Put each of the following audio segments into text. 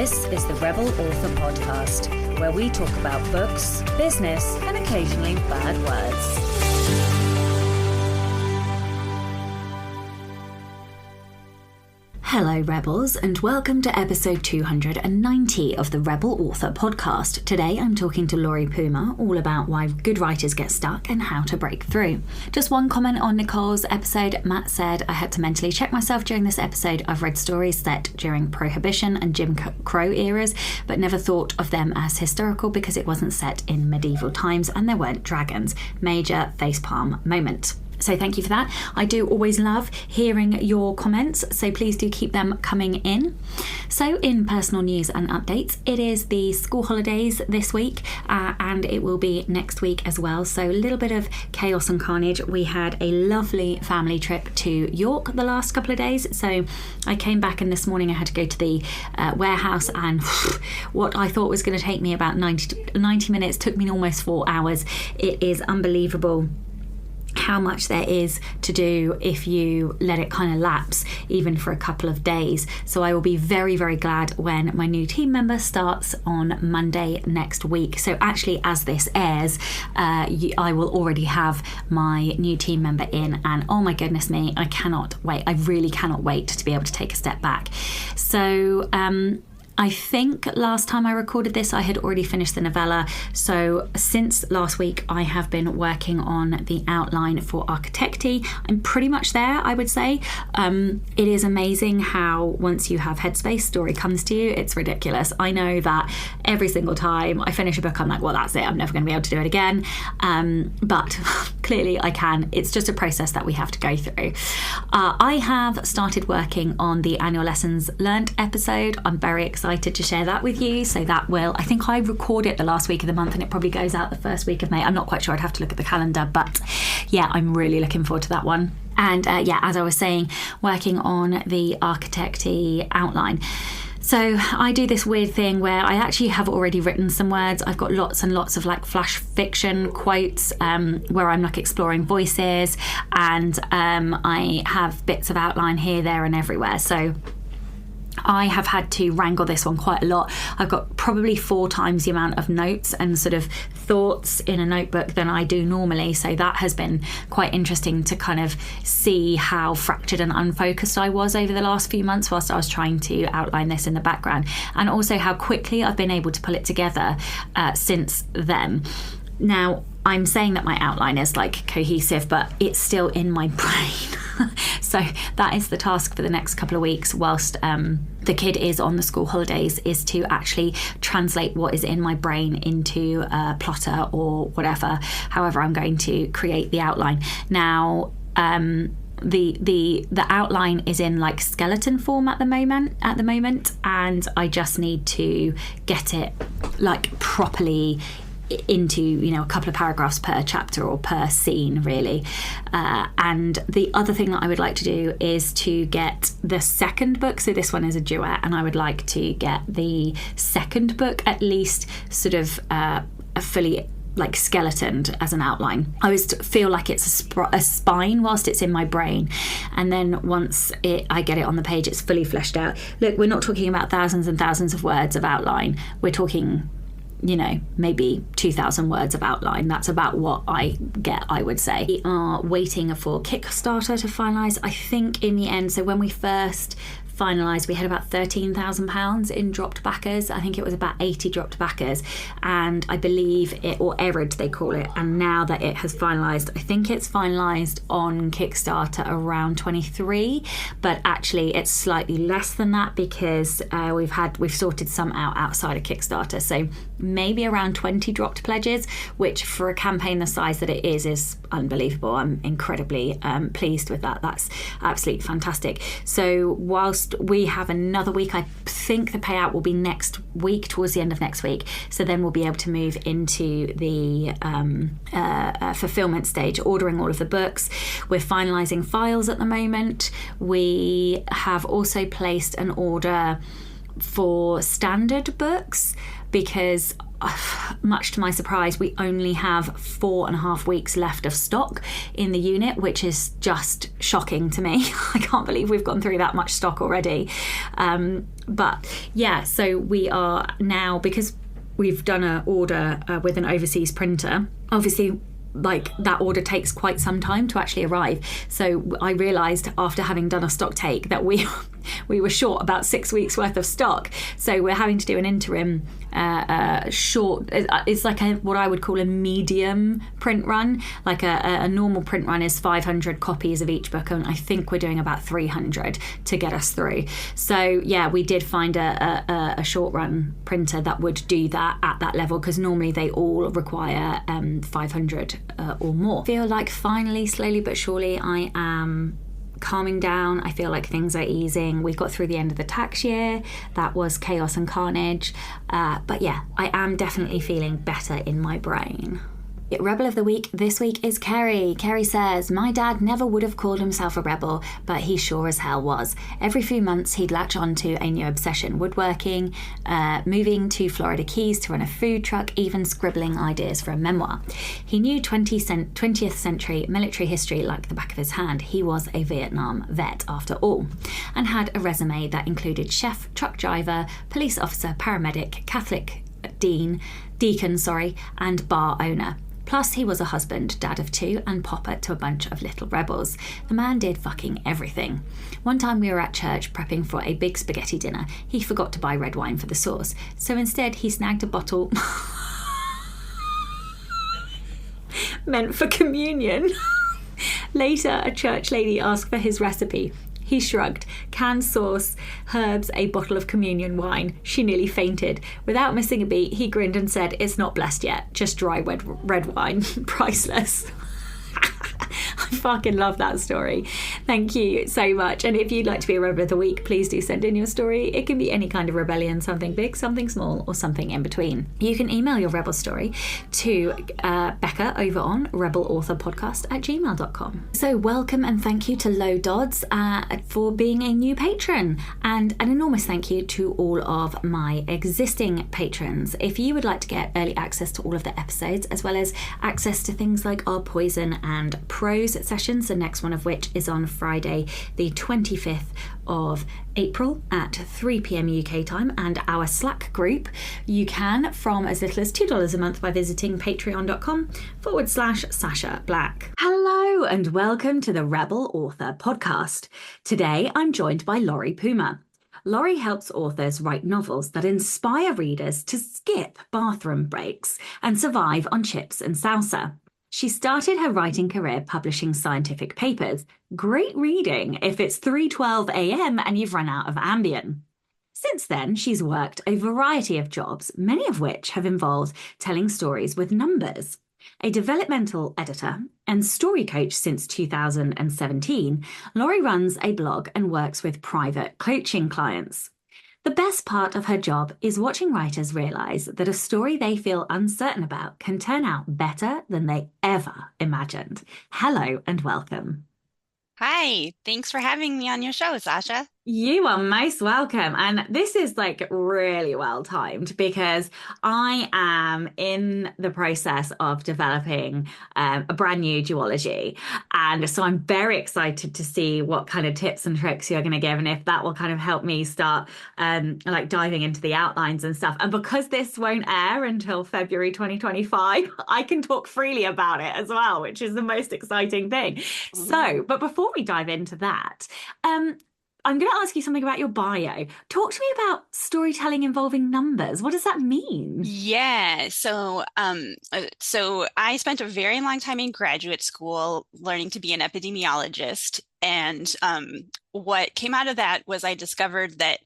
This is the Rebel Author Podcast, where we talk about books, business, and occasionally bad words. Hello Rebels, and welcome to episode 290 of the Rebel Author Podcast. Today I'm talking to Lori Puma all about why good writers get stuck and how to break through. Just one comment on Nicole's episode. Matt said, I had to mentally check myself during this episode. I've read stories set during Prohibition and Jim Crow eras, but never thought of them as historical because it wasn't set in medieval times and there weren't dragons. Major facepalm moment. So thank you for that. I do always love hearing your comments, so please do keep them coming in. So in personal news and updates, it is the school holidays this week and it will be next week as well. So a little bit of chaos and carnage. We had a lovely family trip to York the last couple of days. So I came back and this morning I had to go to the warehouse, and what I thought was going to take me about 90 minutes took me almost 4 hours. It is unbelievable how much there is to do if you let it kind of lapse even for a couple of days. So I will be very, very glad when my new team member starts on Monday next week. So actually, as this airs, I will already have my new team member in, and oh my goodness me, I cannot wait. I really cannot wait to be able to take a step back. So I think last time I recorded this, I had already finished the novella. So since last week, I have been working on the outline for Architecti. I'm pretty much there, I would say. It is amazing how once you have headspace, story comes to you. It's ridiculous. I know that every single time I finish a book, I'm like, well, that's it. I'm never going to be able to do it again. But clearly I can. It's just a process that we have to go through. I have started working on the annual lessons learnt episode. I'm very excited to share that with you. So that will, I think I record it the last week of the month and it probably goes out the first week of May. I'm not quite sure. I'd have to look at the calendar, but yeah, I'm really looking forward to that one. And as I was saying, working on the Architecti outline. So I do this weird thing where I actually have already written some words. I've got lots and lots of like flash fiction quotes where I'm like exploring voices, and I have bits of outline here, there and everywhere. So I have had to wrangle this one quite a lot. I've got probably 4 times the amount of notes and sort of thoughts in a notebook than I do normally. So that has been quite interesting to kind of see how fractured and unfocused I was over the last few months whilst I was trying to outline this in the background, and also how quickly I've been able to pull it together since then. Now, I'm saying that my outline is like cohesive, but it's still in my brain. So that is the task for the next couple of weeks whilst the kid is on the school holidays, is to actually translate what is in my brain into a plotter or whatever, however I'm going to create the outline. Now, the outline is in like skeleton form at the moment, and I just need to get it like properly into, you know, a couple of paragraphs per chapter or per scene really. And the other thing that I would like to do is to get the second book, so this one is a duet, and I would like to get the second book at least sort of fully like skeletoned as an outline. I always feel like it's a spine whilst it's in my brain, and then once I get it on the page, it's fully fleshed out. Look, we're not talking about thousands and thousands of words of outline. We're talking, you know, maybe 2,000 words of outline. That's about what I get, I would say. We are waiting for Kickstarter to finalise, I think, in the end. So when we first finalised, we had about £13,000 in dropped backers. I think it was about 80 dropped backers, and I believe it, or errand they call it, and now that it has finalised, I think it's finalised on Kickstarter around 23, but actually it's slightly less than that because we've sorted some out outside of Kickstarter, so maybe around 20 dropped pledges, which for a campaign the size that it is unbelievable. I'm incredibly pleased with that. That's absolutely fantastic. So whilst we have another week, I think the payout will be next week, towards the end of next week, so then we'll be able to move into the fulfillment stage, ordering all of the books. We're finalising files at the moment. We have also placed an order for standard books because much to my surprise, we only have 4.5 weeks left of stock in the unit, which is just shocking to me. I can't believe we've gone through that much stock already. But yeah, so we are now, because we've done an order with an overseas printer, obviously like that order takes quite some time to actually arrive. So I realised after having done a stock take that we were short about 6 weeks worth of stock. So we're having to do an interim short, it's like what I would call a medium print run. Like a normal print run is 500 copies of each book, and I think we're doing about 300 to get us through. So yeah, we did find a short run printer that would do that at that level, because normally they all require 500 or more. I feel like finally, slowly but surely, I am calming down. I feel like things are easing. We got through the end of the tax year. That was chaos and carnage. But yeah, I am definitely feeling better in my brain. Rebel of the Week this week is Carey. Carey says, my dad never would have called himself a rebel, but he sure as hell was. Every few months he'd latch on to a new obsession: woodworking, moving to Florida Keys to run a food truck, even scribbling ideas for a memoir. He knew 20th century military history like the back of his hand. He was a Vietnam vet after all, and had a resume that included chef, truck driver, police officer, paramedic, Catholic deacon, and bar owner. Plus, he was a husband, dad of 2, and papa to a bunch of little rebels. The man did fucking everything. One time we were at church prepping for a big spaghetti dinner. He forgot to buy red wine for the sauce, so instead he snagged a bottle meant for communion. Later, a church lady asked for his recipe. He shrugged. Canned sauce, herbs, a bottle of communion wine. She nearly fainted. Without missing a beat, he grinned and said, it's not blessed yet, just dry red wine. Priceless. I fucking love that story. Thank you so much. And if you'd like to be a Rebel of the Week, please do send in your story. It can be any kind of rebellion, something big, something small, or something in between. You can email your rebel story to Becca over on rebelauthorpodcast@gmail.com. So welcome and thank you to Low Dodds for being a new patron, and an enormous thank you to all of my existing patrons. If you would like to get early access to all of the episodes, as well as access to things like our Poison and Prose sessions, the next one of which is on Friday the 25th of April at 3 p.m. UK time, and our Slack group, you can from as little as $2 a month by visiting patreon.com/Sasha Black. Hello and welcome to the Rebel Author Podcast. Today I'm joined by Lori Puma. Lori helps authors write novels that inspire readers to skip bathroom breaks and survive on chips and salsa. She started her writing career publishing scientific papers. Great reading if it's 3:12 a.m. and you've run out of Ambien. Since then, she's worked a variety of jobs, many of which have involved telling stories with numbers. A developmental editor and story coach since 2017, Lori runs a blog and works with private coaching clients. The best part of her job is watching writers realise that a story they feel uncertain about can turn out better than they ever imagined. Hello and welcome. Hi, thanks for having me on your show, Sasha. You are most welcome. And this is like really well timed because I am in the process of developing a brand new duology. And so I'm very excited to see what kind of tips and tricks you're going to give, and if that will kind of help me start like diving into the outlines and stuff. And because this won't air until February 2025, I can talk freely about it as well, which is the most exciting thing. So, but before we dive into that, I'm going to ask you something about your bio. Talk to me about storytelling involving numbers. What does that mean? Yeah, so I spent a very long time in graduate school learning to be an epidemiologist. And what came out of that was I discovered that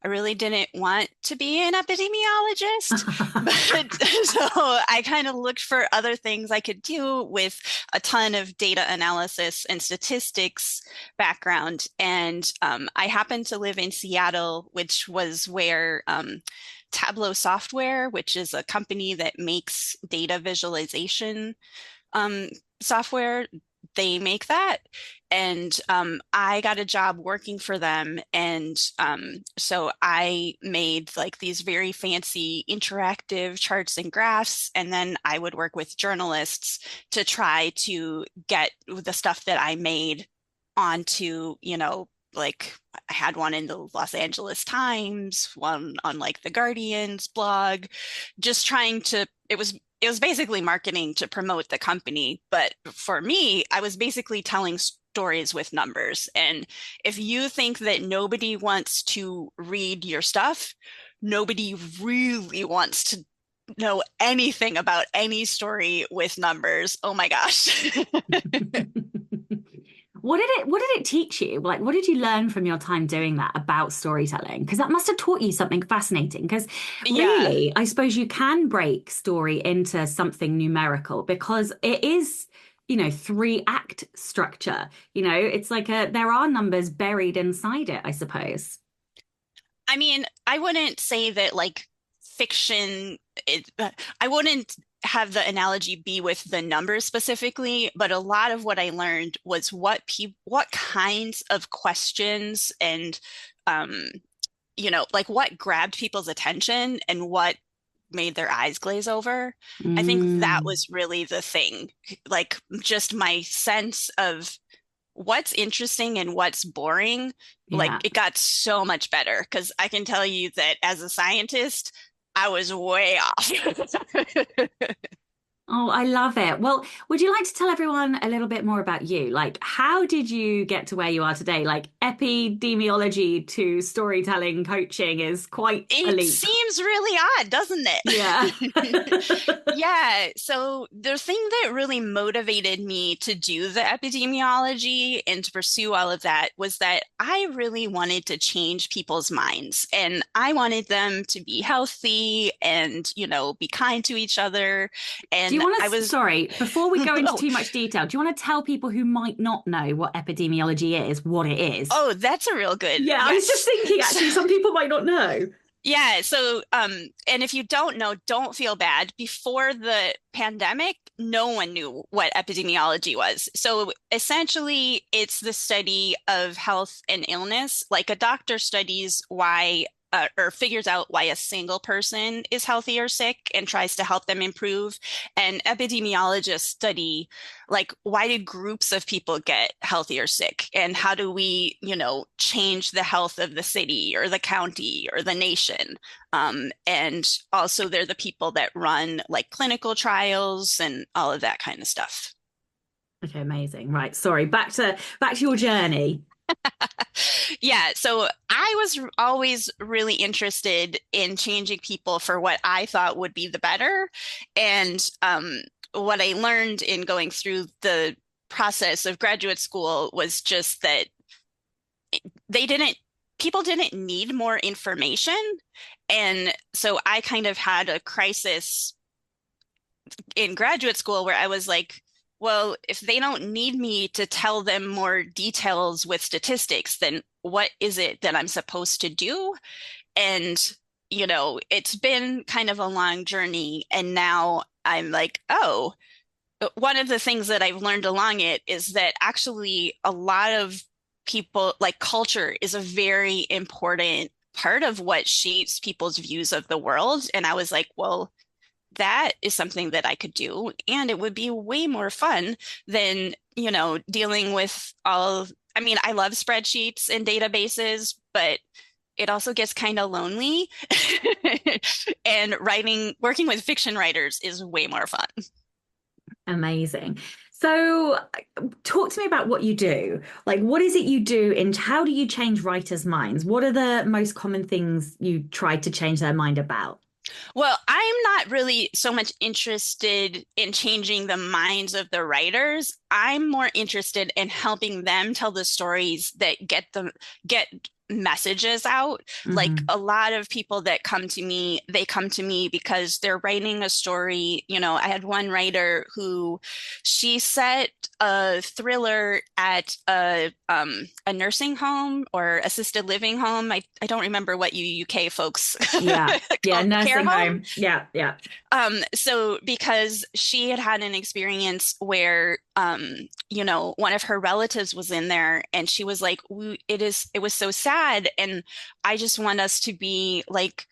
I really didn't want to be an epidemiologist. But so I kind of looked for other things I could do with a ton of data analysis and statistics background. And I happened to live in Seattle, which was where Tableau Software, which is a company that makes data visualization software, they make that. And I got a job working for them. And so I made like these very fancy interactive charts and graphs. And then I would work with journalists to try to get the stuff that I made onto, like I had one in the Los Angeles Times, one on like the Guardian's blog, just trying to, it was basically marketing to promote the company. But for me, I was basically telling stories with numbers. And if you think that nobody wants to read your stuff, nobody really wants to know anything about any story with numbers. Oh my gosh. What did it teach you? Like, what did you learn from your time doing that about storytelling? Because that must have taught you something fascinating. Because Yeah. really, I suppose you can break story into something numerical because it is, three act structure. It's like there are numbers buried inside it, I suppose. I mean, I wouldn't say that like fiction, I wouldn't have the analogy be with the numbers specifically, but a lot of what I learned was what kinds of questions and um, like what grabbed people's attention and what made their eyes glaze over. I think that Mm, was really the thing. Like just my sense of what's interesting and what's boring, like yeah. it got so much better because I can tell you that as a scientist, I was way off. Oh, I love it. Well, would you like to tell everyone a little bit more about you? Like, how did you get to where you are today? Like, epidemiology to storytelling coaching is quite a It leap. seems really odd, doesn't Yeah. it? Yeah. So the thing that really motivated me to do the epidemiology and to pursue all of that was that I really wanted to change people's minds and I wanted them to be healthy and, be kind to each other. Do you And want I to, was, sorry, before we go into oh, too much detail, do you want to tell people who might not know what epidemiology is, what it is? oh, that's a real good, Yeah, I was just yes. thinking, So, actually, some people might not know. yeah, so and if you don't know, don't feel bad. Before the pandemic, no one knew what epidemiology was. So essentially, it's the study of health and illness. Like a doctor studies why or figures out why a single person is healthy or sick and tries to help them improve. And epidemiologists study like why do groups of people get healthy or sick and how do we change the health of the city or the county or the nation, and also they're the people that run like clinical trials and all of that kind of stuff. Okay, amazing. Right, sorry. Back to your journey. Yeah, so I was always really interested in changing people for what I thought would be the better. And what I learned in going through the process of graduate school was just that they didn't, people didn't need more information. And so I kind of had a crisis in graduate school where I was like, well, if they don't need me to tell them more details with statistics, then what is it that I'm supposed to do? And, it's been kind of a long journey. And now I'm like, oh, one of the things that I've learned along it is that actually a lot of people, like culture, is a very important part of what shapes people's views of the world. And I was like, well, that is something that I could do. And it would be way more fun than, dealing with I mean, I love spreadsheets and databases, but it also gets kind of lonely. And working with fiction writers is way more fun. Amazing. So, talk to me about what you do. Like, what is it you do, and how do you change writers' minds? What are the most common things you try to change their mind about? Well, I'm not really so much interested in changing the minds of the writers. I'm more interested in helping them tell the stories that get messages out. Like Hmm. a lot of people that come to me, they come to me because they're writing a story. I had one writer who she set a thriller at a nursing home or assisted living home. I don't remember what you UK folks Yeah. Yeah. call care Nursing home. home. Yeah. Yeah. So because she had had an experience where, one of her relatives was in there and she was like, it was so sad. And I just want us to be like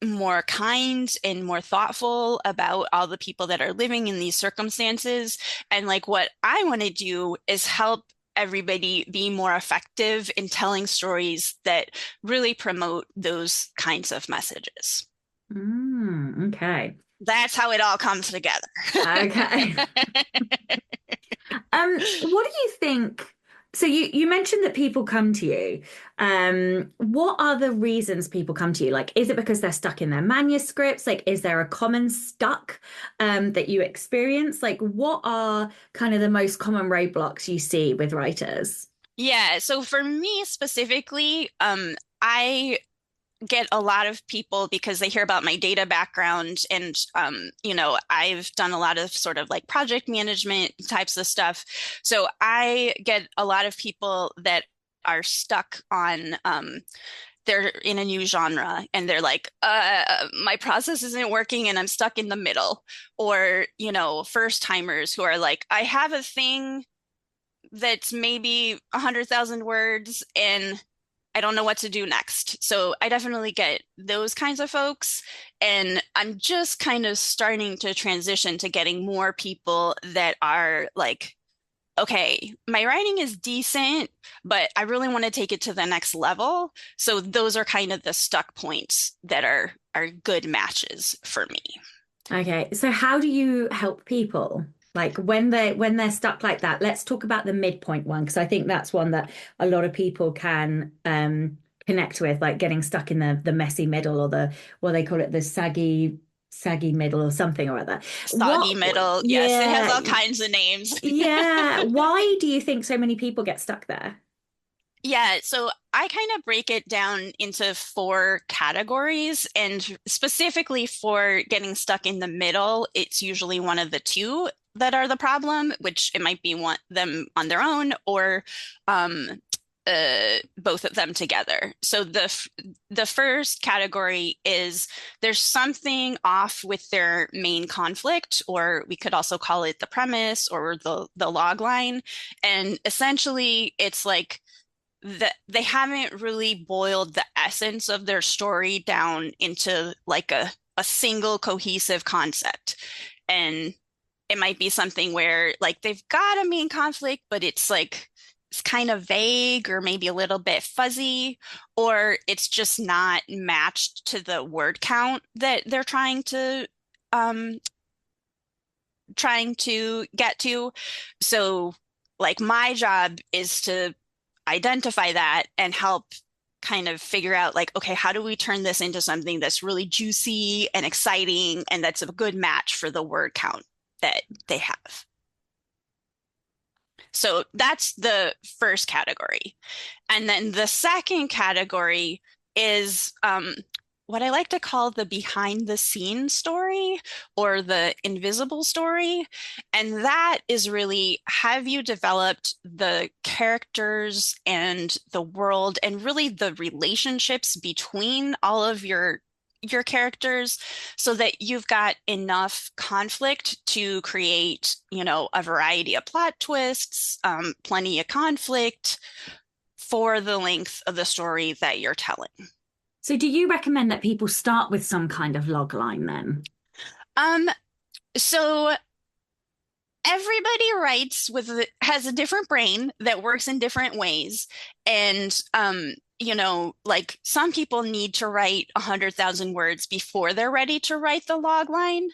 more kind and more thoughtful about all the people that are living in these circumstances. And like what I want to do is help everybody be more effective in telling stories that really promote those kinds of messages. Okay. That's how it all comes together. Okay. What do you think? So you mentioned that people come to you. What are the reasons people come to you? Like, is it because they're stuck in their manuscripts? Like, is there a common stuck that you experience? Like, what are kind of the most common roadblocks you see with writers? Yeah, so for me specifically, I get a lot of people because they hear about my data background and I've done a lot of sort of like project management types of stuff. So I get a lot of people that are stuck on they're in a new genre and they're like my process isn't working and I'm stuck in the middle. Or first timers who are like, I have a thing that's maybe 100,000 words and I don't know what to do next. So I definitely get those kinds of folks. And I'm just kind of starting to transition to getting more people that are like, okay, my writing is decent, but I really want to take it to the next level. So those are kind of the stuck points that are good matches for me. Okay, so how do you help people? Like when they're stuck like that, let's talk about the midpoint one because I think that's one that a lot of people can connect with, like getting stuck in the messy middle or the what they call it, the saggy middle or something or other. Soggy middle. Yes, it has Yeah, all kinds of names. yeah. Why do you think so many people get stuck there? Yeah, so I kind of break it down into four categories, and specifically for getting stuck in the middle, it's usually one of the two that are the problem, which it might be one them on their own or um, both of them together. So the first category is there's something off with their main conflict, or we could also call it the premise or the log line, and essentially it's like that they haven't really boiled the essence of their story down into like a single cohesive concept. And it might be something where like they've got a main conflict, but it's like it's kind of vague or maybe a little bit fuzzy, or it's just not matched to the word count that they're um trying to get to. So like my job is to identify that and help kind of figure out like, okay, how do we turn this into something that's really juicy and exciting and that's a good match for the word count that they have. So that's the first category. And then the second category is what I like to call the behind the scenes story or the invisible story. And that is really, have you developed the characters and the world and really the relationships between all of your characters so that you've got enough conflict to create, a variety of plot twists, plenty of conflict for the length of the story that you're telling. So do you recommend that people start with some kind of log line then? Um, so everybody writes has a different brain that works in different ways. And like some people need to write 100,000 words before they're ready to write the log line.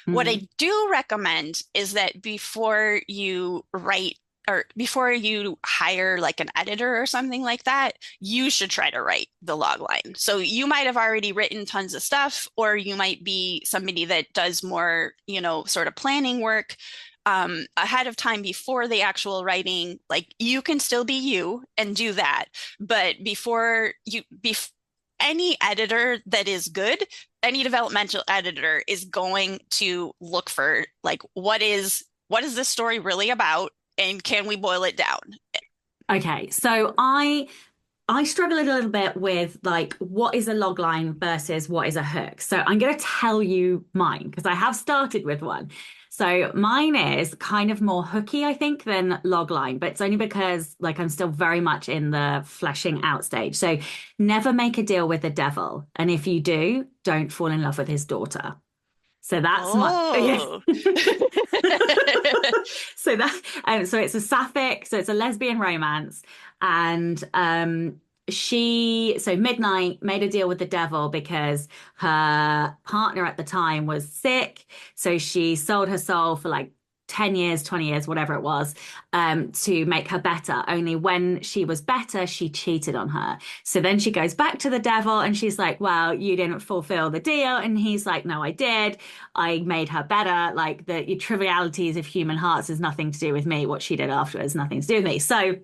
What I Mhm. do recommend is that before you write or before you hire like an editor or something like that, you should try to write the log line. So you might have already written tons of stuff, or you might be somebody that does more, sort of planning work. ahead of time before the actual writing, like you can still be you and do that. But any editor that is good, any developmental editor is going to look for like what is this story really about, and can we boil it down? Okay, so I struggle a little bit with like what is a log line versus what is a hook. So I'm going to tell you mine because I have started with one. So mine is kind of more hooky, I think, than log line, but it's only because like I'm still very much in the fleshing out stage. So never make a deal with the devil, and if you do, don't fall in love with his daughter. So that's my yes. Oh. So it's a sapphic, so it's a lesbian romance, and Midnight made a deal with the devil because her partner at the time was sick, so she sold her soul for like 10 years, 20 years, whatever it was, to make her better. Only when she was better, she cheated on her. So then she goes back to the devil and she's like, well, you didn't fulfill the deal. And he's like, no, I did. I made her better. Like the trivialities of human hearts has nothing to do with me. What she did afterwards, nothing to do with me. So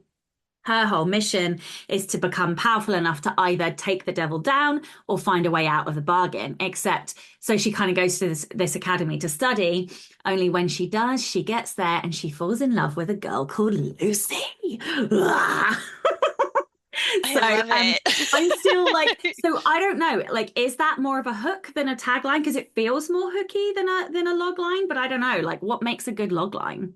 her whole mission is to become powerful enough to either take the devil down or find a way out of the bargain. Except, so she kind of goes to this academy to study. Only when she does, she gets there and she falls in love with a girl called Lucy. I love it. I'm still like, so I don't know, like, is that more of a hook than a tagline? Because it feels more hooky than a log line, but I don't know, like, what makes a good log line?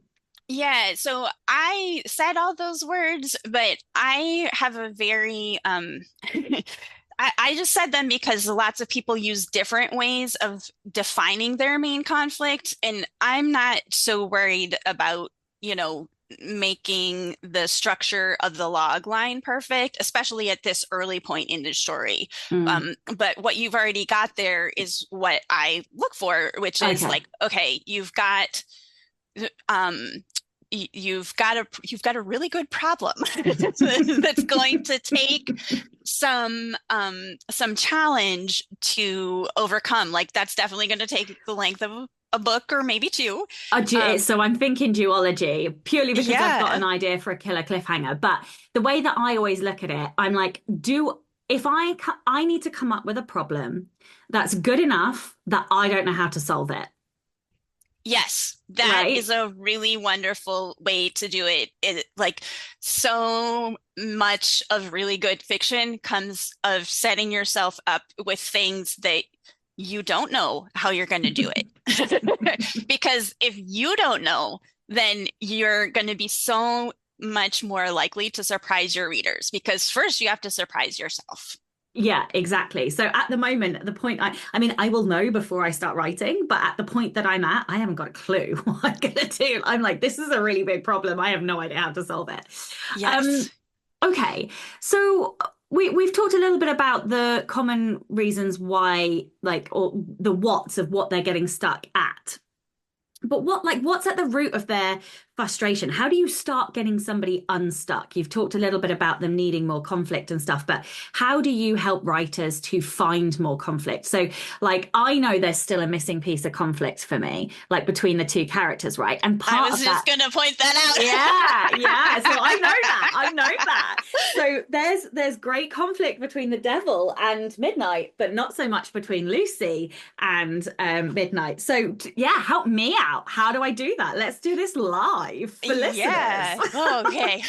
Yeah, so I said all those words, but I have a very I just said them because lots of people use different ways of defining their main conflict, and I'm not so worried about, making the structure of the log line perfect, especially at this early point in the story. But what you've already got there is what I look for, which is like, okay, um you've got a really good problem that's going to take some challenge to overcome. Like that's definitely going to take the length of a book or maybe two. So I'm thinking duology purely because I've got an idea for a killer cliffhanger. But the way that I always look at it, I'm like, if I need to come up with a problem that's good enough that I don't know how to solve it. Yes, that is a really wonderful way to do it. Like so much of really good fiction comes of setting yourself up with things that you don't know how you're going to do it. Because if you don't know, then you're going to be so much more likely to surprise your readers, because first you have to surprise yourself. Yeah, exactly. So at the moment, the point I mean, I will know before I start writing, but at the point that I'm at, I haven't got a clue what I'm gonna do. I'm like, this is a really big problem. I have no idea how to solve it. Yes. Okay. So we've talked a little bit about the common reasons why, like, or the whats of what they're getting stuck at. But what's at the root of their frustration? How do you start getting somebody unstuck? You've talked a little bit about them needing more conflict and stuff, but how do you help writers to find more conflict? So, like, I know there's still a missing piece of conflict for me, like between the two characters, right? And I was just going to point that out. Yeah. So I know that. So there's great conflict between the devil and Midnight, but not so much between Lucy and Midnight. So yeah, help me out. How do I do that? Let's do this live for listeners. Yeah. Oh, okay.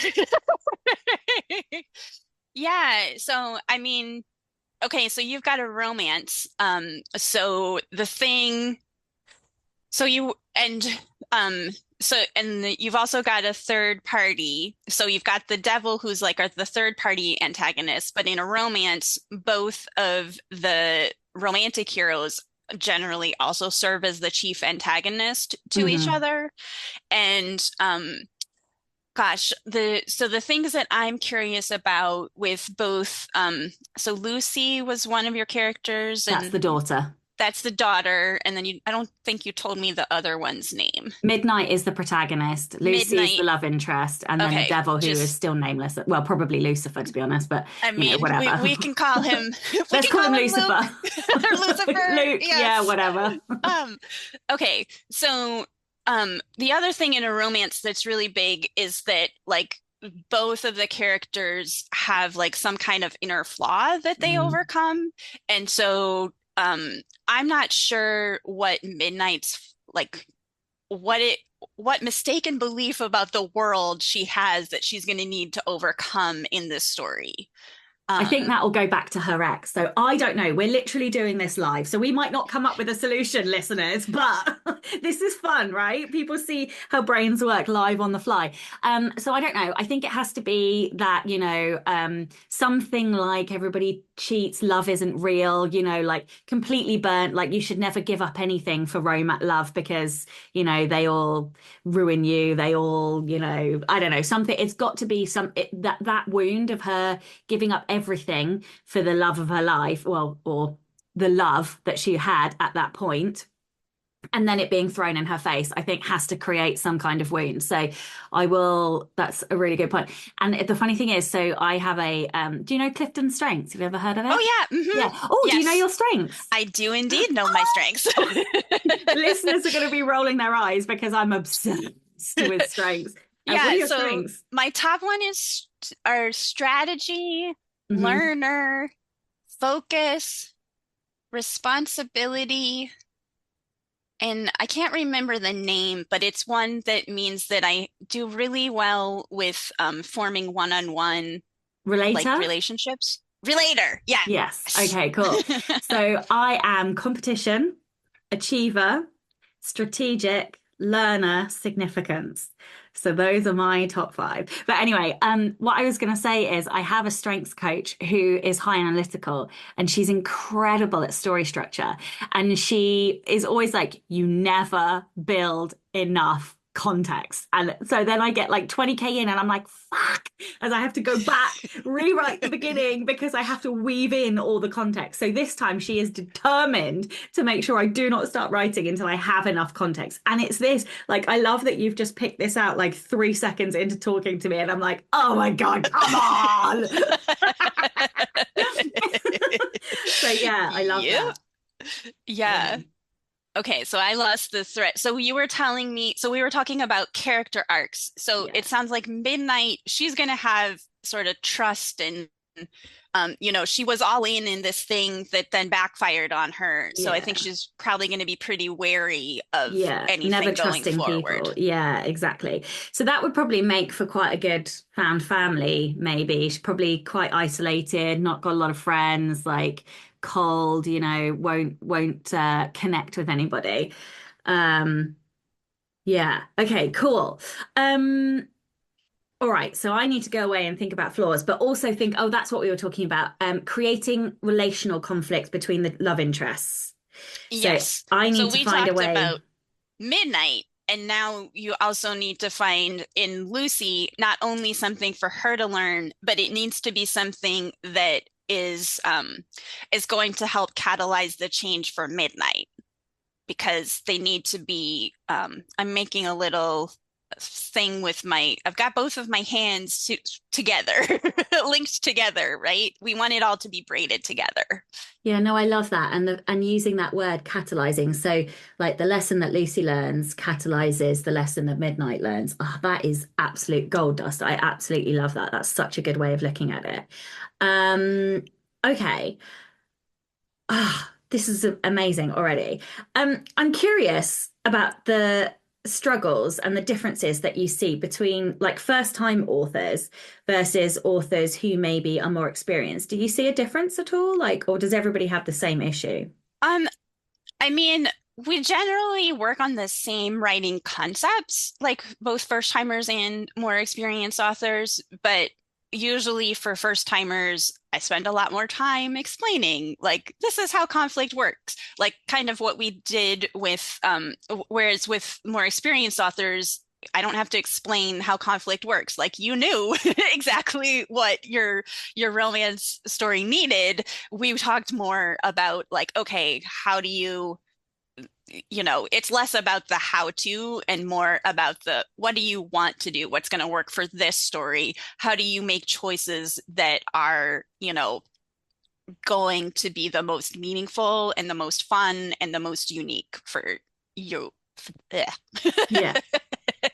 Yeah. So, I mean, okay, so you've got a romance. So the thing, so you, and, you've also got a third party. So you've got the devil who's like the third party antagonist, but in a romance, both of the romantic heroes generally also serve as the chief antagonist to each other. And the things that I'm curious about with both so Lucy was one of your characters, and that's the daughter. That's the daughter, and then I don't think you told me the other one's name. Midnight is the protagonist. Lucy is the love interest, and then the devil, who is still nameless. Well, probably Lucifer, to be honest, but I mean, whatever. We can call him. Let's call him Lucifer. Or Lucifer. Luke, yes. Yeah, whatever. Okay, so the other thing in a romance that's really big is that like both of the characters have like some kind of inner flaw that they Mm. overcome. And so I'm not sure what Midnight's like what it what mistaken belief about the world she has that she's going to need to overcome in this story. I think Um, that will go back to her ex. So I don't know. We're literally doing this live. So we might not come up with a solution, listeners, but this is fun, right? People see how brains work live on the fly. So I don't know. I think it has to be that, something like everybody cheats, love isn't real, like completely burnt, like you should never give up anything for love because, they all ruin you. They all, I don't know, something. It's got to be that wound of her giving up everything for the love of her life, well, or the love that she had at that point, and then it being thrown in her face, I think has to create some kind of wound. So that's a really good point. And the funny thing is, so I have do you know Clifton Strengths? Have you ever heard of it? oh yeah, Yeah. Oh, do you know yes, your strengths? I do indeed know my strengths. Listeners are going to be rolling their eyes because I'm obsessed with strengths. What are Yeah, your so strengths? my top one is our strategy, Hmm. learner, focus, responsibility, and I can't remember the name, but it's one that means that I do really well with forming one-on-one like Relator? relationships. Relator, Yes. yes. Okay, cool. So I am competition, achiever, strategic, learner, significance. So those are my top five. But anyway, what I was going to say is I have a strengths coach who is high analytical and she's incredible at story structure. And she is always like, you never build enough context. And so then I get like 20K in and I'm like, fuck, as I have to go back, rewrite the beginning because I have to weave in all the context. So this time she is determined to make sure I do not start writing until I have enough context. And it's this, like, I love that you've just picked this out like 3 seconds into talking to me. And I'm like, oh my God, come on. So yeah, I love Yep. that. Yeah. Yeah. Okay, so I lost the thread. So you were telling me, so we were talking about character arcs. So it Yeah. sounds like Midnight, she's going to have sort of trust and, she was all in this thing that then backfired on her. So I think Yeah. she's probably going to be pretty wary of Yeah, never anything going trusting forward. people. Yeah, exactly. So that would probably make for quite a good found family, maybe. She's probably quite isolated, not got a lot of friends, like cold, won't connect with anybody. Um, yeah. Okay, cool. Um, all right, so I need to go away and think about flaws, but also think, oh, that's what we were talking about, creating relational conflict between the love interests. So Yes. I So need to we find a talked way. about Midnight, and now you also need to find in Lucy not only something for her to learn, but it needs to be something that is going to help catalyze the change for Midnight because they need to be I'm making a little thing with I've got both of my hands together linked together, right? We want it all to be braided together. Yeah, no, I love that. And using that word catalyzing. So like the lesson that Lucy learns catalyzes the lesson that Midnight learns. Oh, that is absolute gold dust. I absolutely love that. That's such a good way of looking at it. Um, okay. Ah, this is amazing already. I'm curious about the struggles and the differences that you see between like first time authors versus authors who maybe are more experienced. Do you see a difference at all? Like, or does everybody have the same issue? Um, I mean, we generally work on the same writing concepts, like both first timers and more experienced authors, but usually for first timers, I spend a lot more time explaining, like, this is how conflict works, like kind of what we did with, whereas with more experienced authors, I don't have to explain how conflict works. Like you knew exactly what your romance story needed. We talked more about like, okay, how do you it's less about the how to and more about the what do you want to do? What's going to work for this story? How do you make choices that are, going to be the most meaningful and the most fun and the most unique for you? Yeah.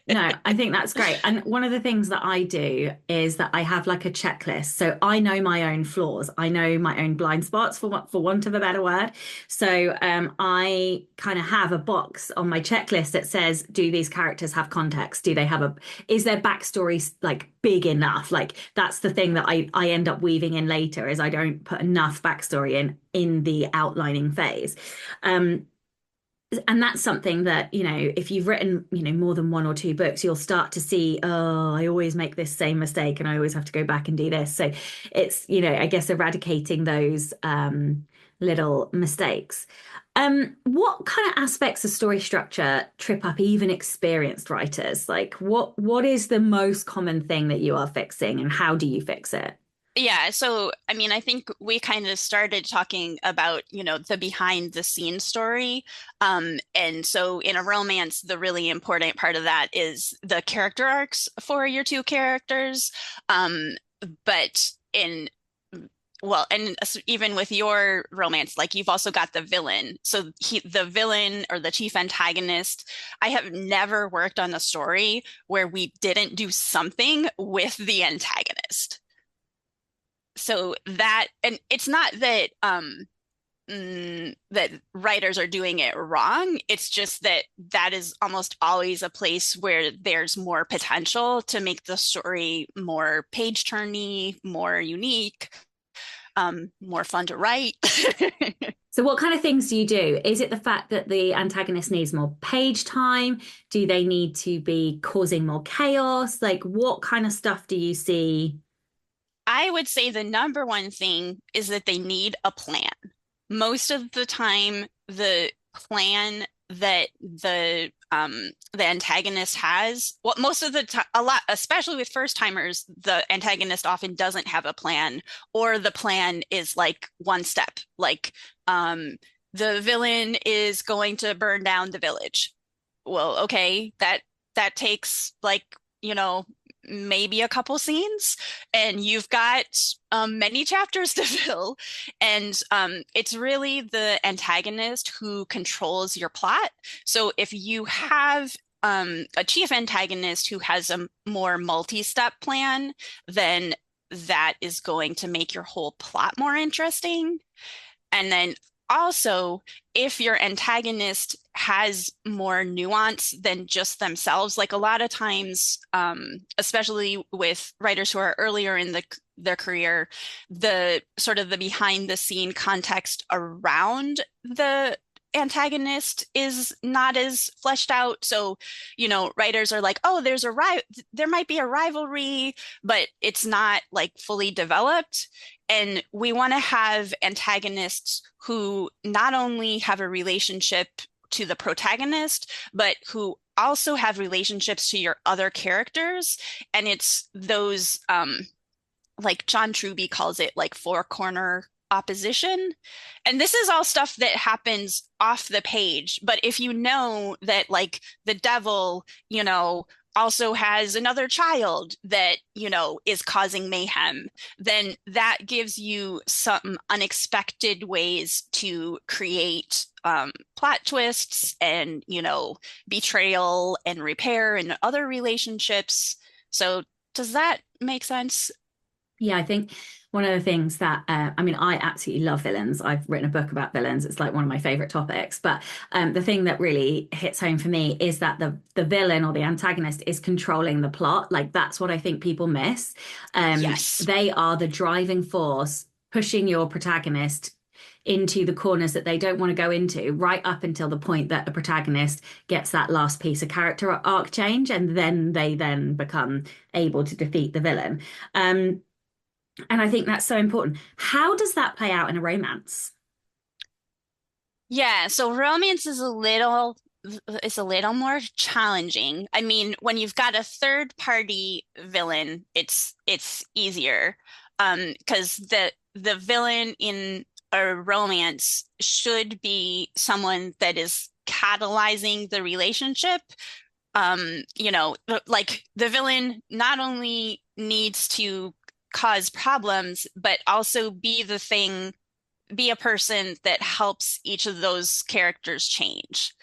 No, I think that's great. And one of the things that I do is that I have like a checklist. So I know my own flaws. I know my own blind spots for want of a better word. So I kind of have a box on my checklist that says, do these characters have context? Do they have is their backstory like big enough? Like that's the thing that I end up weaving in later is I don't put enough backstory in the outlining phase. Um, and that's something that, if you've written, more than one or two books, you'll start to see, oh, I always make this same mistake and I always have to go back and do this. So it's, I guess eradicating those little mistakes. What kind of aspects of story structure trip up even experienced writers? Like what is the most common thing that you are fixing and how do you fix it? Yeah, so I mean, I think we kind of started talking about, the behind the scenes story. And so in a romance, the really important part of that is the character arcs for your two characters. But in well, and even with your romance, like you've also got the villain. So the villain or the chief antagonist, I have never worked on a story where we didn't do something with the antagonist. So that, and it's not that that writers are doing it wrong. It's just that that is almost always a place where there's more potential to make the story more page turny, more unique, more fun to write. So what kind of things do you do? Is it the fact that the antagonist needs more page time? Do they need to be causing more chaos? Like what kind of stuff do you see? I would say the number one thing is that they need a plan. Most of the time, the plan that the antagonist has, well, most of the time, a lot, especially with first timers, the antagonist often doesn't have a plan, or the plan is like one step, like the villain is going to burn down the village. Well, okay, that takes like, you know, maybe a couple scenes, and you've got many chapters to fill. And it's really the antagonist who controls your plot. So if you have a chief antagonist who has a more multi-step plan, then that is going to make your whole plot more interesting. And then also, if your antagonist has more nuance than just themselves, like a lot of times, especially with writers who are earlier in their career, the sort of the behind the scene context around the antagonist is not as fleshed out. So, writers are like, oh, there might be a rivalry, but it's not like fully developed. And we want to have antagonists who not only have a relationship to the protagonist, but who also have relationships to your other characters. And it's those, like John Truby calls it, like four corner opposition. And this is all stuff that happens off the page. But if you know that, like, the devil, also has another child that, is causing mayhem, then that gives you some unexpected ways to create plot twists and, betrayal and repair and other relationships. So does that make sense? Yeah, I think one of the things that I absolutely love villains. I've written a book about villains. It's like one of my favorite topics. But the thing that really hits home for me is that the villain or the antagonist is controlling the plot. Like that's what I think people miss. Yes. They are the driving force pushing your protagonist into the corners that they don't want to go into, right up until the point that the protagonist gets that last piece of character arc change, and then they become able to defeat the villain. And I think that's so important. How does that play out in a romance? Yeah, so romance is a little more challenging. I mean, when you've got a third party villain, it's easier. Because the villain in a romance should be someone that is catalyzing the relationship. Like the villain not only needs to cause problems, but also be a person that helps each of those characters change.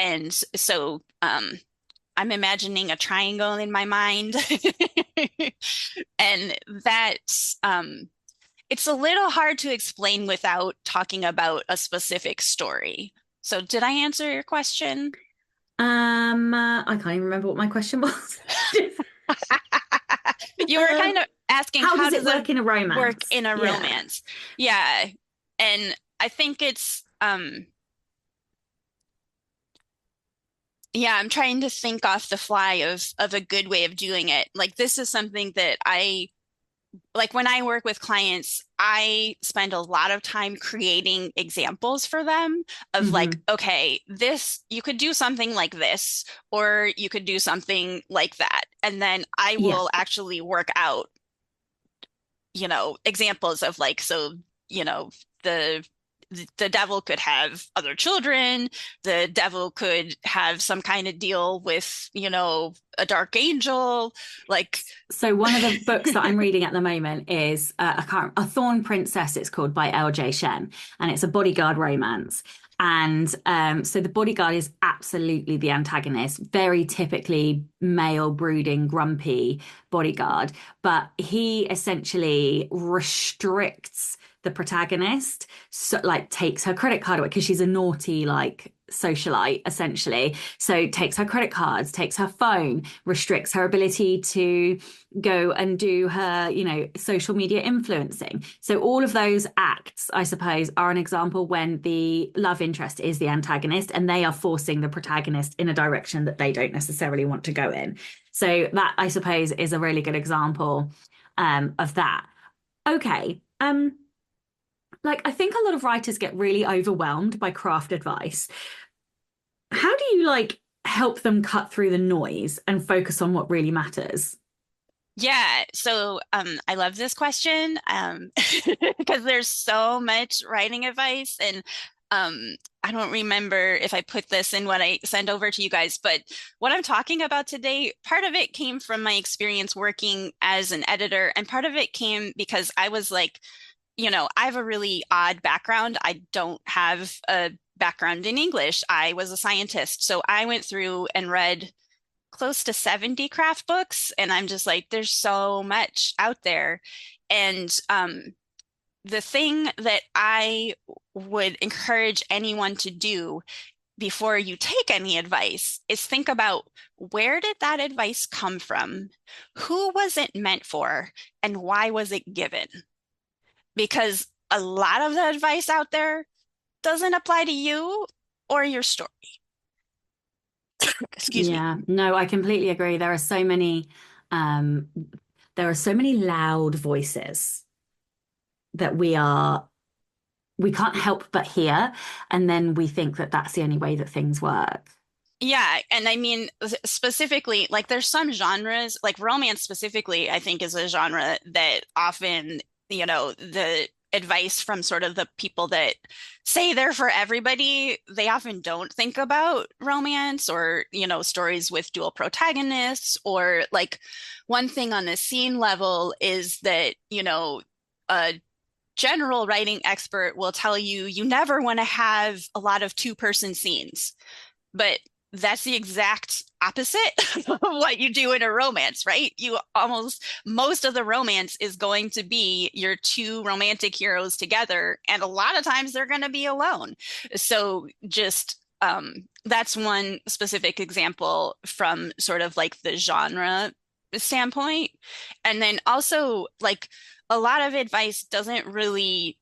And so I'm imagining a triangle in my mind. And that's it's a little hard to explain without talking about a specific story. So did I answer your question? I can't even remember what my question was. You were Uh, kind of asking how how does it does it work in a work romance? in a Yeah. romance? Yeah. And I think it's yeah, I'm trying to think off the fly of a good way of doing it. Like this is something that I like when I work with clients, I spend a lot of time creating examples for them of like, Hmm. okay, this, you could do something like this, or you could do something like that. And then I Yeah. will actually work out, examples of like, so, you know, the the devil could have other children. The devil could have some kind of deal with, a dark angel. Like, So one of the books that I'm reading at the moment is A Thorn Princess, it's called, by L.J. Shen, and it's a bodyguard romance. And so the bodyguard is absolutely the antagonist, very typically male, brooding, grumpy bodyguard, but he essentially restricts the protagonist, so like takes her credit card away because she's a naughty like socialite essentially. So takes her credit cards, takes her phone, restricts her ability to go and do her, social media influencing. So all of those acts, I suppose, are an example when the love interest is the antagonist and they are forcing the protagonist in a direction that they don't necessarily want to go in. So that, I suppose, is a really good example of that. Okay. Like I think a lot of writers get really overwhelmed by craft advice. How do you like help them cut through the noise and focus on what really matters? yeah, so I love this question because there's so much writing advice, and I don't remember if I put this in what I send over to you guys, but what I'm talking about today, part of it came from my experience working as an editor, and part of it came because I was like, I have a really odd background. I don't have a background in English. I was a scientist, so I went through and read close to 70 craft books, and I'm just like, there's so much out there. And the thing that I would encourage anyone to do before you take any advice is think about, where did that advice come from? Who was it meant for? And why was it given? Because a lot of the advice out there doesn't apply to you or your story. Excuse me. Yeah, no, I completely agree. Um, there are so many loud voices that we can't help but hear, and then we think that that's the only way that things work. Yeah, and I mean specifically, like there's some genres, like romance specifically, I think is a genre that often, the advice from sort of the people that say they're for everybody, they often don't think about romance or, stories with dual protagonists, or like one thing on the scene level is that, a general writing expert will tell you you never want to have a lot of two-person scenes. But that's the exact opposite of what you do in a romance, right? Most of the romance is going to be your two romantic heroes together, and a lot of times they're going to be alone. So just that's one specific example from sort of like the genre standpoint. And then also, like, a lot of advice doesn't really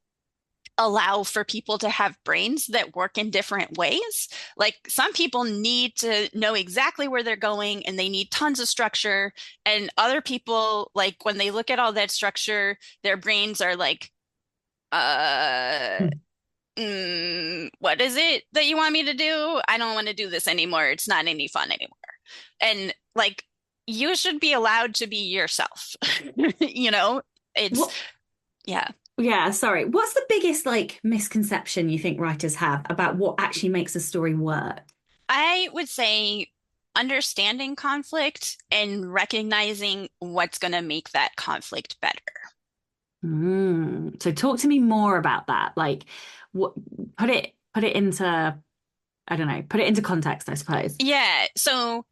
allow for people to have brains that work in different ways. Like some people need to know exactly where they're going and they need tons of structure. And other people, like when they look at all that structure, their brains are like, uh, what is it that you want me to do? I don't want to do this anymore. It's not any fun anymore. And like, you should be allowed to be yourself. You know, it's, What? yeah. Yeah, sorry. What's the biggest like misconception you think writers have about what actually makes a story work? I would say understanding conflict and recognizing what's going to make that conflict better. So talk to me more about that. Like, what put it into I don't know, put it into context, I suppose. Yeah. So,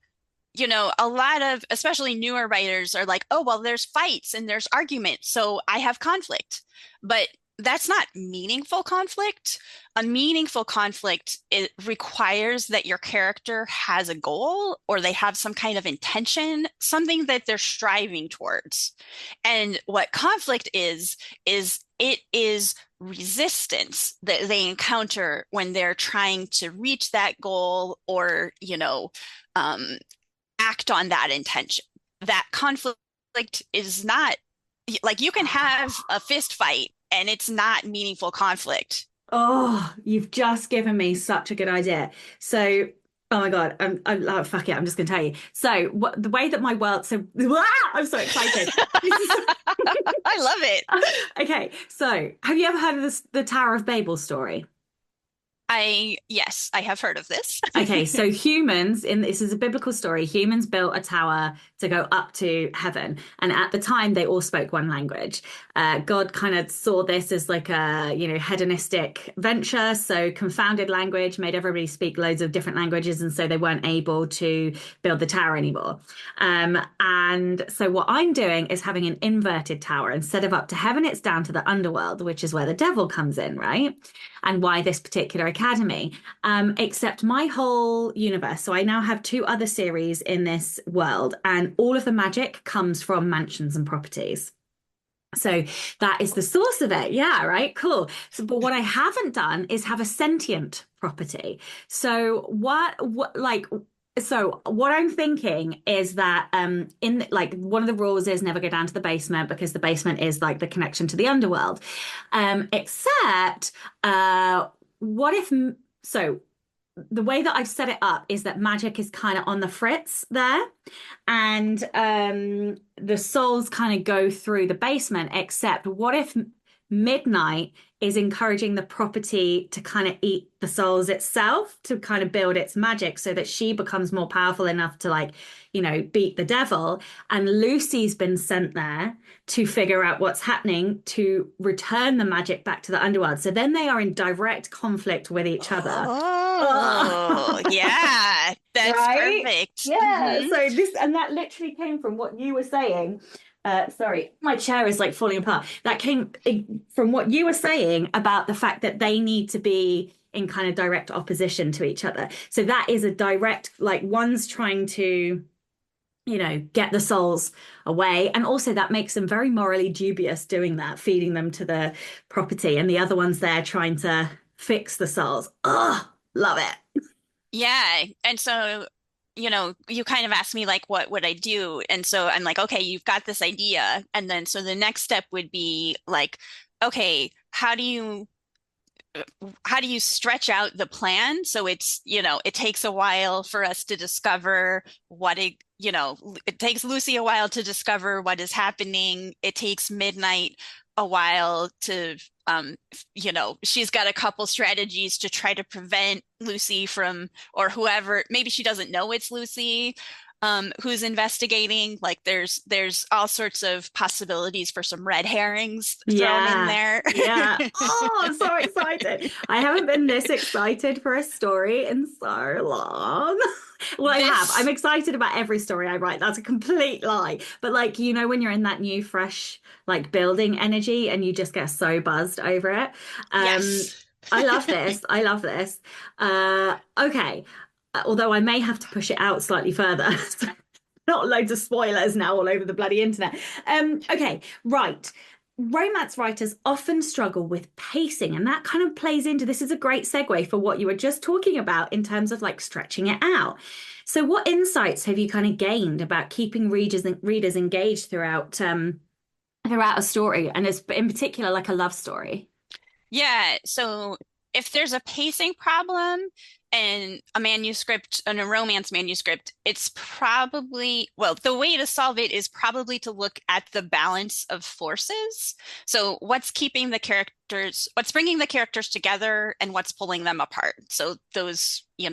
a lot of, especially newer writers are like, oh, well, there's fights and there's arguments, so I have conflict. But that's not meaningful conflict. A meaningful conflict, it requires that your character has a goal or they have some kind of intention, something that they're striving towards. And what conflict is it is resistance that they encounter when they're trying to reach that goal or, um, act on that intention. That conflict is not like you can have a fist fight and it's not meaningful conflict. Oh, you've just given me such a good idea. So, oh my God, I'm oh, fuck it, I'm just gonna tell you. So, what the way that my world, so I'm so excited. I love it. Okay, so have you ever heard of the Tower of Babel story? Yes, I have heard of this. Okay, so humans in this is a biblical story. Humans built a tower to go up to heaven, and at the time they all spoke one language. God kind of saw this as like a hedonistic venture, so confounded language made everybody speak loads of different languages, and so they weren't able to build the tower anymore. And so what I'm doing is having an inverted tower. Instead of up to heaven, it's down to the underworld, which is where the devil comes in, right? And why this particular academy. Except my whole universe. So I now have two other series in this world, and all of the magic comes from mansions and properties. So that is the source of it. Yeah, right. Cool. So, but what I haven't done is have a sentient property. So what I'm thinking is that in like one of the rules is never go down to the basement because the basement is like the connection to the underworld. Except what if so the way that I've set it up is that magic is kind of on the fritz there, and the souls kind of go through the basement. Except what if midnight is encouraging the property to kind of eat the souls itself to kind of build its magic so that she becomes more powerful enough to beat the devil, and Lucy's been sent there to figure out what's happening to return the magic back to the underworld. So then they are in direct conflict with each other. Oh, yeah, that's Right? perfect. Yeah. Mhm. So that literally came from what you were saying. Sorry, my chair is like falling apart. That came from what you were saying about the fact that they need to be in kind of direct opposition to each other. So that is a direct, like one's trying to, get the souls away. And also that makes them very morally dubious doing that, feeding them to the property. And the other one's there trying to fix the souls. Oh, love it. Yeah. And so, you kind of asked me like, what would I do? And so I'm like, okay, you've got this idea. And then so the next step would be like, okay, how do you stretch out the plan? So it takes a while for us to discover it takes Lucy a while to discover what is happening. It takes Midnight a while to, she's got a couple strategies to try to prevent Lucy from, or whoever, maybe she doesn't know it's Lucy, who's investigating. Like there's all sorts of possibilities for some red herrings thrown in Yeah. there. Yeah. Oh, I'm so excited. I haven't been this excited for a story in so long. Well, I have. I'm This, excited about every story I write. That's a complete lie. But like, when you're in that new, fresh, like building energy and you just get so buzzed over it. Um, yes. I love this. I love this. Okay. Although I may have to push it out slightly further. Not loads of spoilers now all over the bloody internet. Okay, right. Romance writers often struggle with pacing, and that kind of plays into this is a great segue for what you were just talking about in terms of like stretching it out. So, what insights have you kind of gained about keeping readers engaged throughout a story, and as in particular like a love story? Yeah, so if there's a pacing problem in a manuscript, in a romance manuscript, it's probably, well, the way to solve it is probably to look at the balance of forces. So what's bringing the characters together and what's pulling them apart. So those, you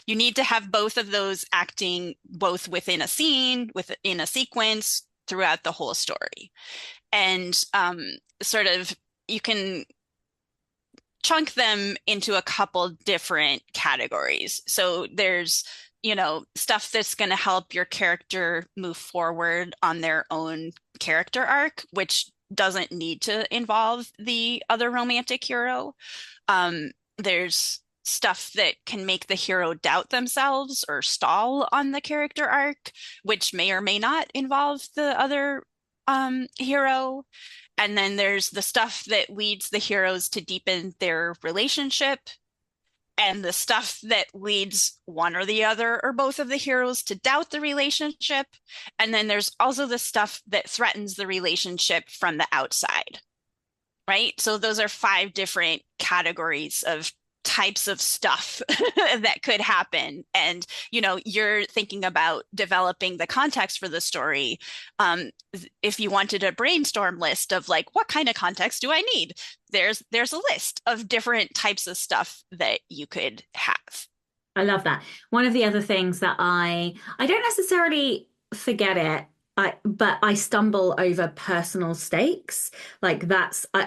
need to have both of those acting both within a scene, within a sequence throughout the whole story. And sort of you can chunk them into a couple different categories. So there's, stuff that's going to help your character move forward on their own character arc, which doesn't need to involve the other romantic hero. There's stuff that can make the hero doubt themselves or stall on the character arc, which may or may not involve the other hero. And then there's the stuff that leads the heroes to deepen their relationship, and the stuff that leads one or the other or both of the heroes to doubt the relationship. And then there's also the stuff that threatens the relationship from the outside, right? So those are 5 different categories of types of stuff that could happen. And, you're thinking about developing the context for the story. If you wanted a brainstorm list of like, what kind of context do I need? There's a list of different types of stuff that you could have. I love that. One of the other things that I don't necessarily forget it, but I stumble over personal stakes. Like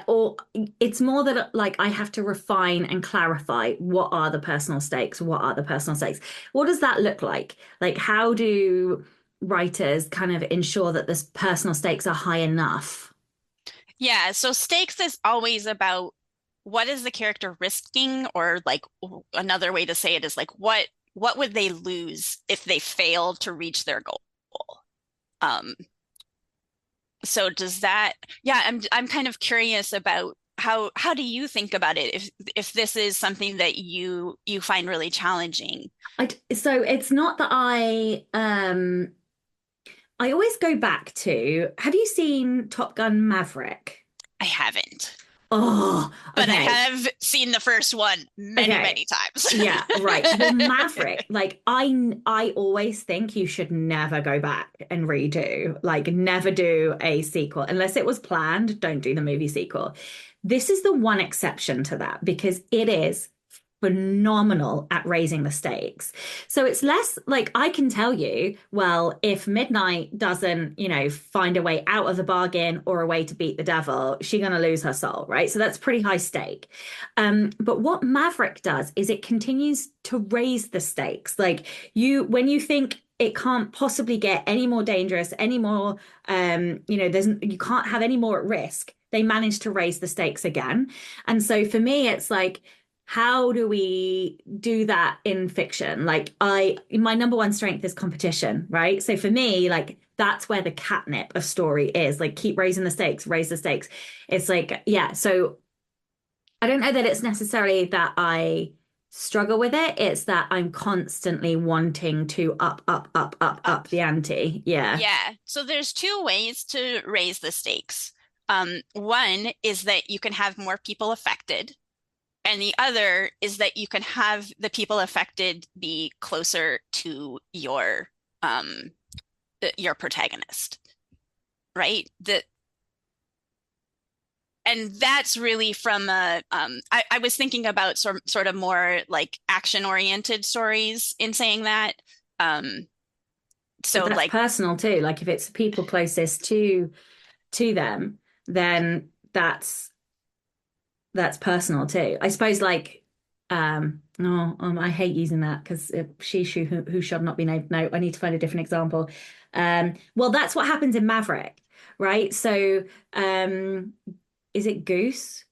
or it's more that like I have to refine and clarify what are the personal stakes, what are the personal stakes. What does that look like? Like how do writers kind of ensure that this personal stakes are high enough? Yeah, so stakes is always about what is the character risking, or like another way to say it is like what would they lose if they fail to reach their goal? Um, so does that, yeah, I'm kind of curious about how do you think about it if this is something that you find really challenging? So it's not that I always go back to, have you seen Top Gun Maverick? I haven't, Oh, but I okay. have seen the first one many times. Yeah, right. Well, Maverick, like I always think you should never go back and redo, like never do a sequel unless it was planned. Don't do the movie sequel. This is the one exception to that because it is phenomenal at raising the stakes. So it's less like I can tell you, well, if Midnight doesn't, find a way out of the bargain or a way to beat the devil, she's going to lose her soul, right? So that's pretty high stake. But what Maverick does is it continues to raise the stakes. Like when you think it can't possibly get any more dangerous, any more, you can't have any more at risk. They manage to raise the stakes again. And so for me, it's like, how do we do that in fiction? Like my number one strength is competition, right? So for me, like that's where the catnip of story is. Like keep raising the stakes, raise the stakes. It's like, yeah. So I don't know that it's necessarily that I struggle with it. It's that I'm constantly wanting to up the ante. Yeah. Yeah. So there's 2 ways to raise the stakes. One is that you can have more people affected. And the other is that you can have the people affected be closer to your protagonist, right? And that's really from I was thinking about sort of more like action-oriented stories in saying that. So But that's like personal too. Like if it's people closest to them, then that's personal too. I suppose like no, I hate using that because she who should not be named. No, I need to find a different example. Well, that's what happens in Maverick, right? So is it Goose?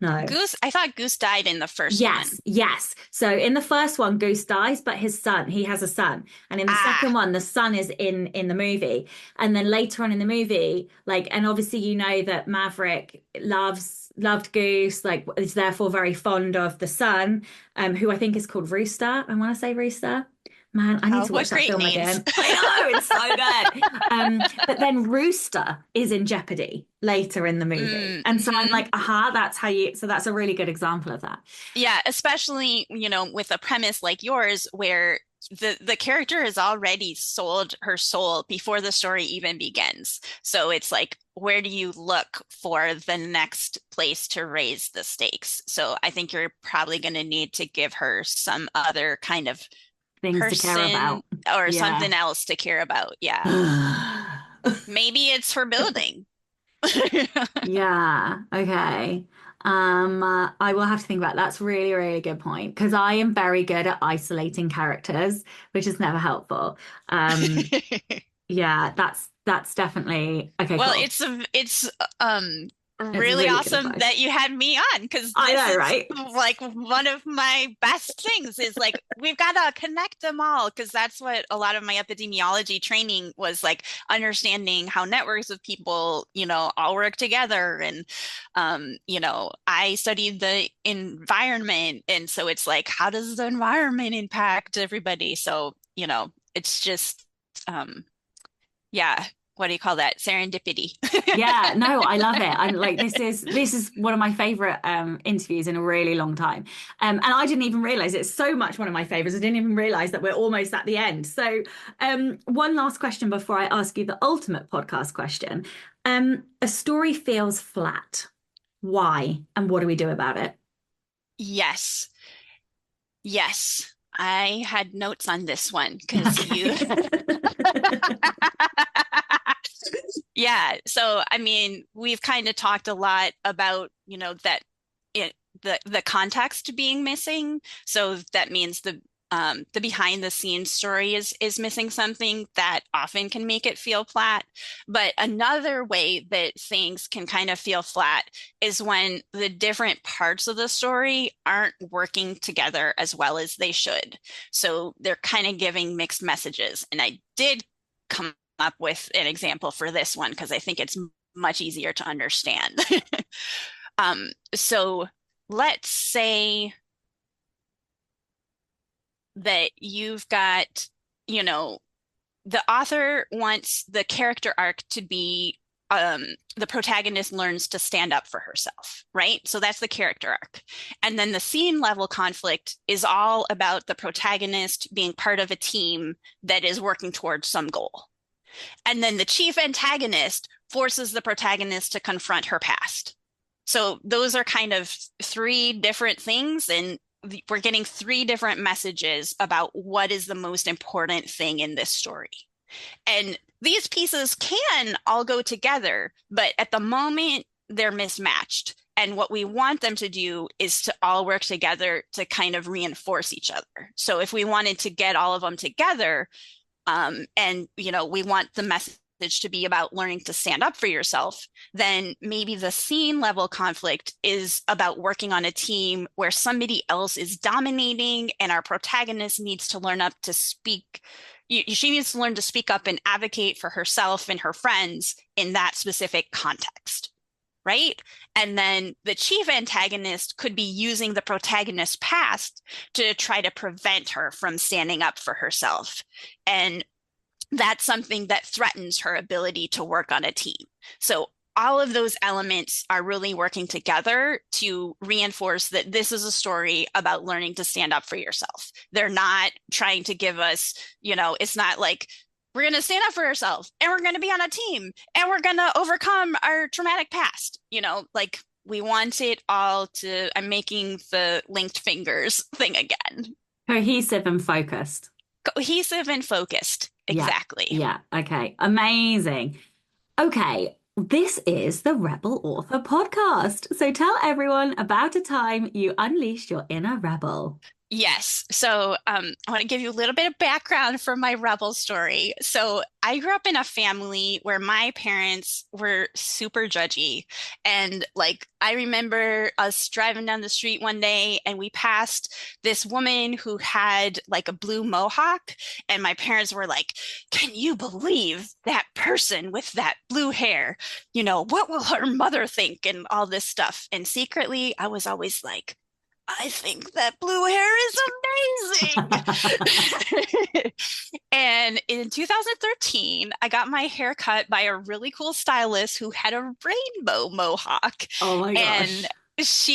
No. Goose, I thought Goose died in the first one. Yes. So in the first one, Goose dies, but he has a son. And in the second one, the son is in the movie. And then later on in the movie, like, and obviously you know that Maverick loved Goose, like is therefore very fond of the son, who I think is called Rooster. I want to say Rooster. Man, I need to watch that film again. I know, it's so good. But then Rooster is in jeopardy later in the movie. And so I'm like, so that's a really good example of that. Yeah, especially, with a premise like yours where the character has already sold her soul before the story even begins. So it's like, where do you look for the next place to raise the stakes? So I think you're probably going to need to give her some other kind of things to care about or something else to care about. Yeah. Maybe it's for building. Yeah. Okay. I will have to think about that. That's really, really good point because I am very good at isolating characters, which is never helpful. Um, yeah, that's definitely okay, Well, cool. it's It's really really good awesome advice. that you had me on because I this know, is right? like one of my best things is like we've got to connect them all because that's what a lot of my epidemiology training was like understanding how networks of people, all work together and I studied the environment and so it's like how does the environment impact everybody? So, it's just um yeah, what do you call that? Serendipity. Yeah, no, I love it. I'm like this is one of my favorite interviews in a really long time. And I didn't even realize it's so much one of my favorites. I didn't even realize that we're almost at the end. So, one last question before I ask you the ultimate podcast question. A story feels flat. Why? And what do we do about it? Yes. Yes. I had notes on this one because you, Okay. yeah. So, I mean, we've kind of talked a lot about, that it, the context being missing. So that means the behind the scenes story is missing something that often can make it feel flat. But another way that things can kind of feel flat is when the different parts of the story aren't working together as well as they should. So they're kind of giving mixed messages. And I did come up with an example for this one because I think it's much easier to understand. So let's say that you've got, you know, the author wants the character arc to be the protagonist learns to stand up for herself, right? So that's the character arc. And then the scene level conflict is all about the protagonist being part of a team that is working towards some goal. And then the chief antagonist forces the protagonist to confront her past. So those are kind of three different things, and we're getting three different messages about what is the most important thing in this story. And these pieces can all go together, but at the moment they're mismatched. And what we want them to do is to all work together to kind of reinforce each other. So if we wanted to get all of them together, and we want the message to be about learning to stand up for yourself, then maybe the scene level conflict is about working on a team where somebody else is dominating and our protagonist needs to learn up to speak. She needs to learn to speak up and advocate for herself and her friends in that specific context. Right. And then the chief antagonist could be using the protagonist's past to try to prevent her from standing up for herself. And that's something that threatens her ability to work on a team. So all of those elements are really working together to reinforce that this is a story about learning to stand up for yourself. They're not trying to give us, it's not like we're going to stand up for ourselves and we're going to be on a team and we're going to overcome our traumatic past, like we want it all to, I'm making the linked fingers thing again. Cohesive and focused. Cohesive and focused. Yeah. Exactly. Yeah. Okay. Amazing. Okay. This is the Rebel Author Podcast. So tell everyone about a time you unleashed your inner rebel. Yes. So I want to give you a little bit of background for my rebel story. So I grew up in a family where my parents were super judgy. And like, I remember us driving down the street one day and we passed this woman who had like a blue mohawk. And my parents were like, can you believe that person with that blue hair? What will her mother think? And all this stuff. And secretly, I was always like, I think that blue hair is amazing. And in 2013, I got my hair cut by a really cool stylist who had a rainbow mohawk. Oh my And gosh.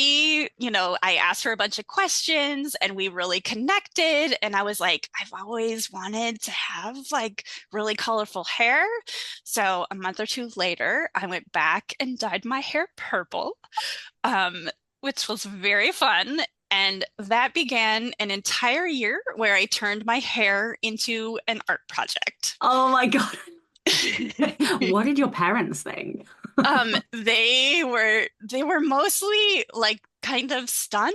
I asked her a bunch of questions and we really connected. And I was like, I've always wanted to have like really colorful hair. So a month or two later, I went back and dyed my hair purple. Um, which was very fun. And that began an entire year where I turned my hair into an art project. Oh my God. What did your parents think? They were mostly like kind of stunned.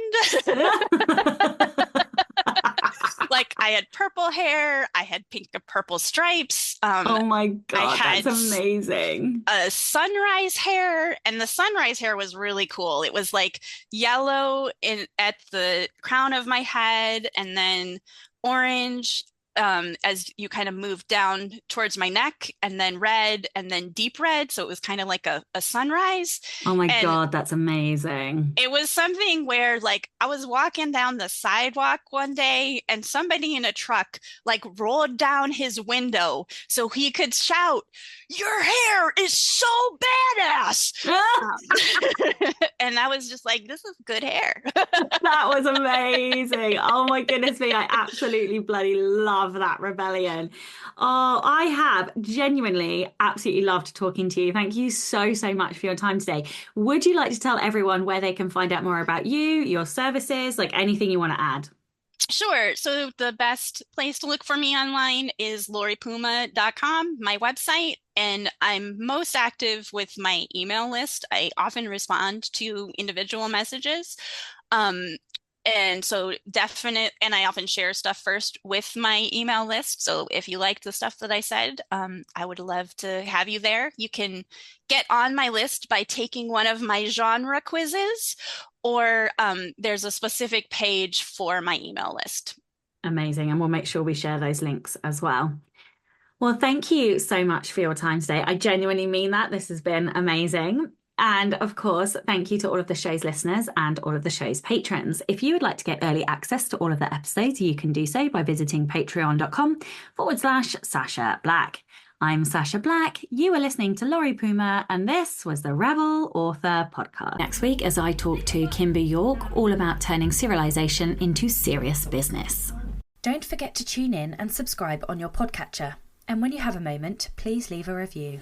Like I had purple hair, I had pink and purple stripes. Oh my I God, that's had amazing. a sunrise hair, and the sunrise hair was really cool. It was like yellow at the crown of my head, and then orange as you kind of moved down towards my neck, and then red, and then deep red. So it was kind of like a sunrise. Oh my And God, that's amazing. it was something where like I was walking down the sidewalk one day and somebody in a truck like rolled down his window so he could shout, "Your hair is so badass." And I was just like, this is good hair. That was amazing. Oh my goodness me. I absolutely bloody love that rebellion. Oh, I have genuinely absolutely loved talking to you. Thank you so, so much for your time today. Would you like to tell everyone where they can find out more about you, your services, like anything you want to add? Sure. So the best place to look for me online is loripuma.com, my website, and I'm most active with my email list. I often respond to individual messages. Um, and so and I often share stuff first with my email list. So if you like the stuff that I said, I would love to have you there. You can get on my list by taking one of my genre quizzes, or there's a specific page for my email list. Amazing. And we'll make sure we share those links as well. Well, thank you so much for your time today. I genuinely mean that. This has been amazing. And of course, thank you to all of the show's listeners and all of the show's patrons. If you would like to get early access to all of the episodes, you can do so by visiting patreon.com/Sasha Black. I'm Sasha Black. You are listening to Lori Puma, and this was the Rebel Author Podcast. Next week, as I talk to Kimber York, all about turning serialization into serious business. Don't forget to tune in and subscribe on your podcatcher. And when you have a moment, please leave a review.